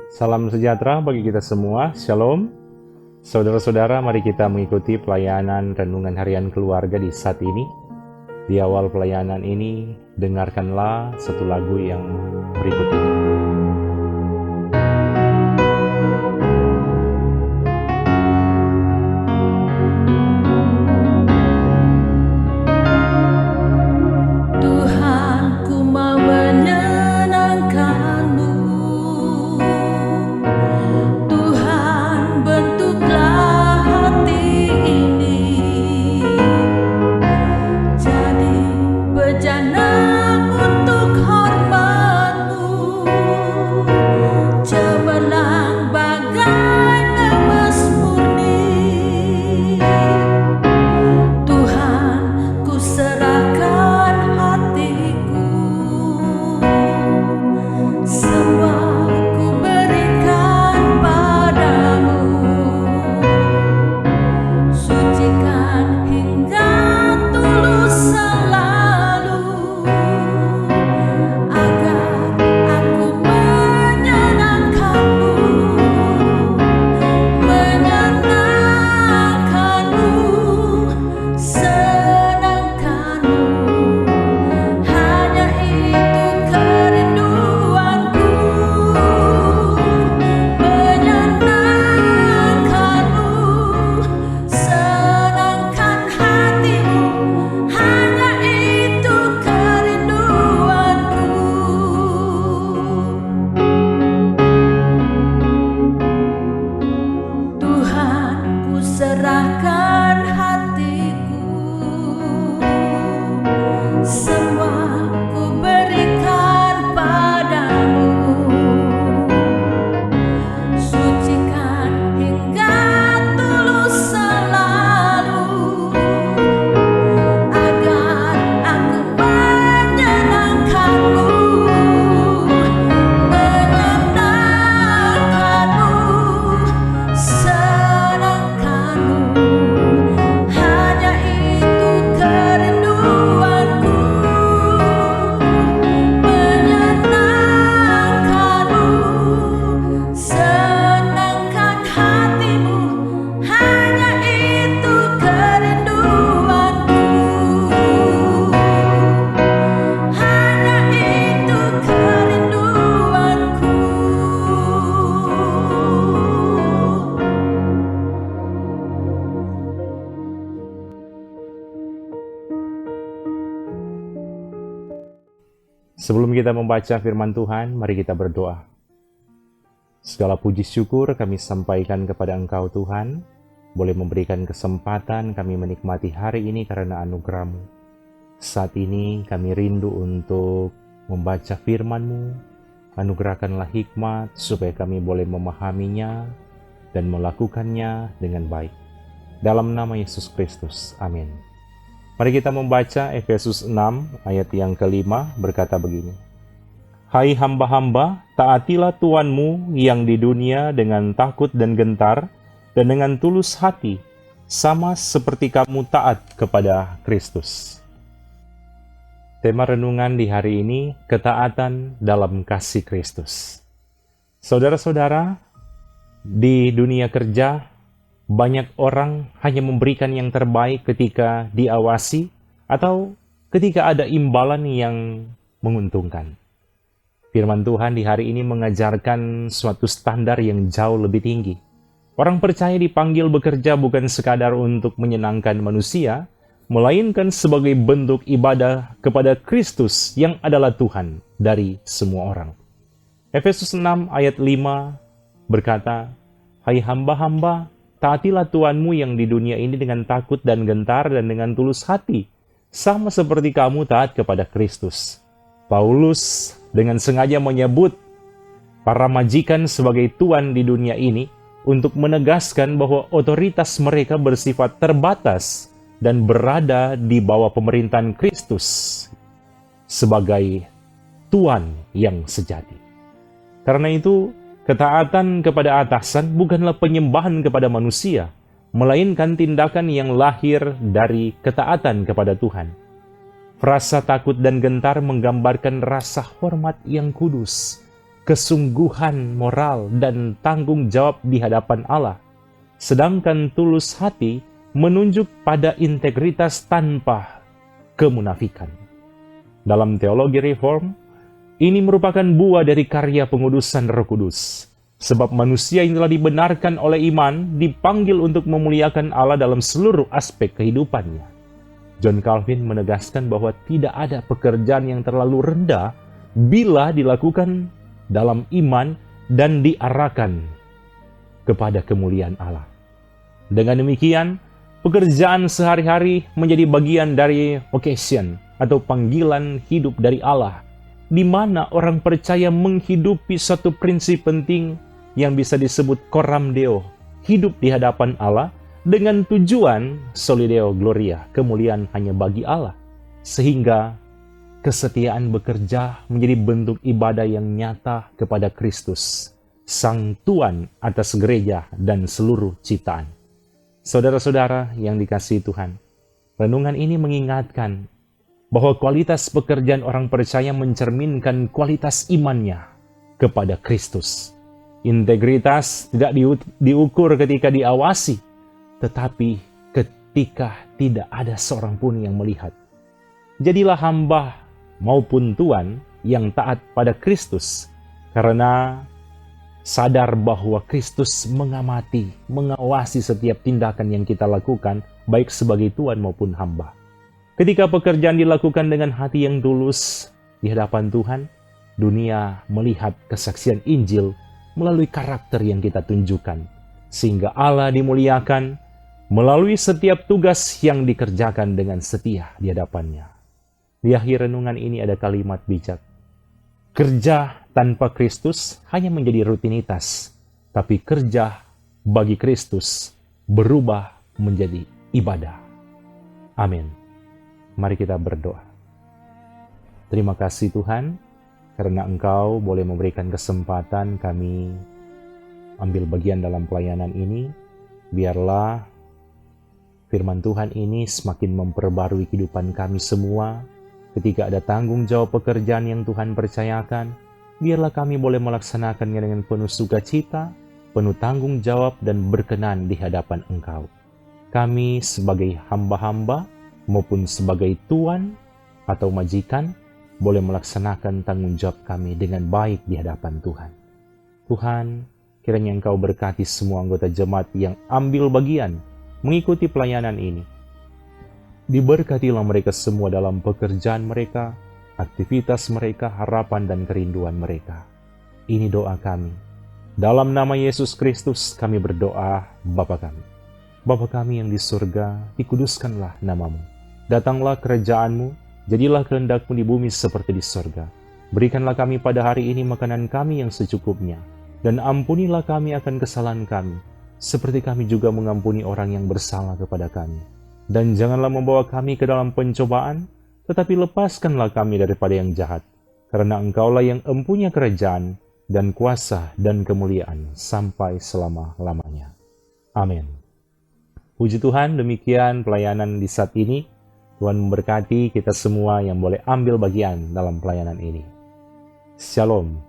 Salam sejahtera bagi kita semua, Shalom. Saudara-saudara, mari kita mengikuti pelayanan Renungan Harian Keluarga di saat ini. Di awal pelayanan ini, dengarkanlah satu lagu yang berikut ini. Sebelum kita membaca firman Tuhan, mari kita berdoa. Segala puji syukur kami sampaikan kepada Engkau Tuhan, boleh memberikan kesempatan kami menikmati hari ini karena anugerah-Mu. Saat ini kami rindu untuk membaca firman-Mu, anugerahkanlah hikmat supaya kami boleh memahaminya dan melakukannya dengan baik. Dalam nama Yesus Kristus, amin. Mari kita membaca Efesus 6 ayat yang kelima berkata begini. Hai hamba-hamba, taatilah Tuanmu yang di dunia dengan takut dan gentar dan dengan tulus hati, sama seperti kamu taat kepada Kristus. Tema renungan di hari ini, ketaatan dalam kasih Kristus. Saudara-saudara, di dunia kerja, banyak orang hanya memberikan yang terbaik ketika diawasi atau ketika ada imbalan yang menguntungkan. Firman Tuhan di hari ini mengajarkan suatu standar yang jauh lebih tinggi. Orang percaya dipanggil bekerja bukan sekadar untuk menyenangkan manusia, melainkan sebagai bentuk ibadah kepada Kristus yang adalah Tuhan dari semua orang. Efesus 6 ayat 5 berkata, Hai hamba-hamba, taatilah Tuanmu yang di dunia ini dengan takut dan gentar dan dengan tulus hati, sama seperti kamu taat kepada Kristus. Paulus dengan sengaja menyebut para majikan sebagai tuan di dunia ini untuk menegaskan bahwa otoritas mereka bersifat terbatas dan berada di bawah pemerintahan Kristus sebagai tuan yang sejati. Karena itu, ketaatan kepada atasan bukanlah penyembahan kepada manusia, melainkan tindakan yang lahir dari ketaatan kepada Tuhan. Rasa takut dan gentar menggambarkan rasa hormat yang kudus, kesungguhan moral dan tanggung jawab di hadapan Allah. Sedangkan tulus hati menunjuk pada integritas tanpa kemunafikan. Dalam teologi reform, ini merupakan buah dari karya pengudusan Roh Kudus. Sebab manusia yang telah dibenarkan oleh iman dipanggil untuk memuliakan Allah dalam seluruh aspek kehidupannya. John Calvin menegaskan bahwa tidak ada pekerjaan yang terlalu rendah bila dilakukan dalam iman dan diarahkan kepada kemuliaan Allah. Dengan demikian, pekerjaan sehari-hari menjadi bagian dari vocation atau panggilan hidup dari Allah, di mana orang percaya menghidupi satu prinsip penting yang bisa disebut coram Deo, hidup di hadapan Allah dengan tujuan soli Deo gloria, kemuliaan hanya bagi Allah. Sehingga kesetiaan bekerja menjadi bentuk ibadah yang nyata kepada Kristus, Sang Tuan atas gereja dan seluruh ciptaan. Saudara-saudara yang dikasihi Tuhan, renungan ini mengingatkan bahwa kualitas pekerjaan orang percaya mencerminkan kualitas imannya kepada Kristus. Integritas tidak diukur ketika diawasi, tetapi ketika tidak ada seorang pun yang melihat. Jadilah hamba maupun tuan yang taat pada Kristus, karena sadar bahwa Kristus mengamati, mengawasi setiap tindakan yang kita lakukan, baik sebagai tuan maupun hamba. Ketika pekerjaan dilakukan dengan hati yang tulus di hadapan Tuhan, dunia melihat kesaksian Injil melalui karakter yang kita tunjukkan, sehingga Allah dimuliakan melalui setiap tugas yang dikerjakan dengan setia di hadapannya. Di akhir renungan ini ada kalimat bijak. Kerja tanpa Kristus hanya menjadi rutinitas, tapi kerja bagi Kristus berubah menjadi ibadah. Amin. Mari kita berdoa. Terima kasih Tuhan, karena Engkau boleh memberikan kesempatan kami ambil bagian dalam pelayanan ini. Biarlah firman Tuhan ini semakin memperbarui kehidupan kami semua. Ketika ada tanggung jawab pekerjaan yang Tuhan percayakan, biarlah kami boleh melaksanakannya dengan penuh sukacita, penuh tanggung jawab dan berkenan di hadapan Engkau. Kami sebagai hamba-hamba maupun sebagai tuan atau majikan, boleh melaksanakan tanggung jawab kami dengan baik di hadapan Tuhan. Tuhan, kiranya Engkau berkati semua anggota jemaat yang ambil bagian mengikuti pelayanan ini. Diberkatilah mereka semua dalam pekerjaan mereka, aktivitas mereka, harapan dan kerinduan mereka. Ini doa kami. Dalam nama Yesus Kristus kami berdoa, Bapa kami. Bapa kami yang di surga, dikuduskanlah namamu. Datanglah kerajaan-Mu, jadilah kehendak-Mu di bumi seperti di surga. Berikanlah kami pada hari ini makanan kami yang secukupnya, dan ampunilah kami akan kesalahan kami, seperti kami juga mengampuni orang yang bersalah kepada kami. Dan janganlah membawa kami ke dalam pencobaan, tetapi lepaskanlah kami daripada yang jahat, karena Engkaulah yang empunya kerajaan, dan kuasa, dan kemuliaan, sampai selama-lamanya. Amin. Puji Tuhan, demikian pelayanan di saat ini. Tuhan memberkati kita semua yang boleh ambil bagian dalam pelayanan ini. Shalom.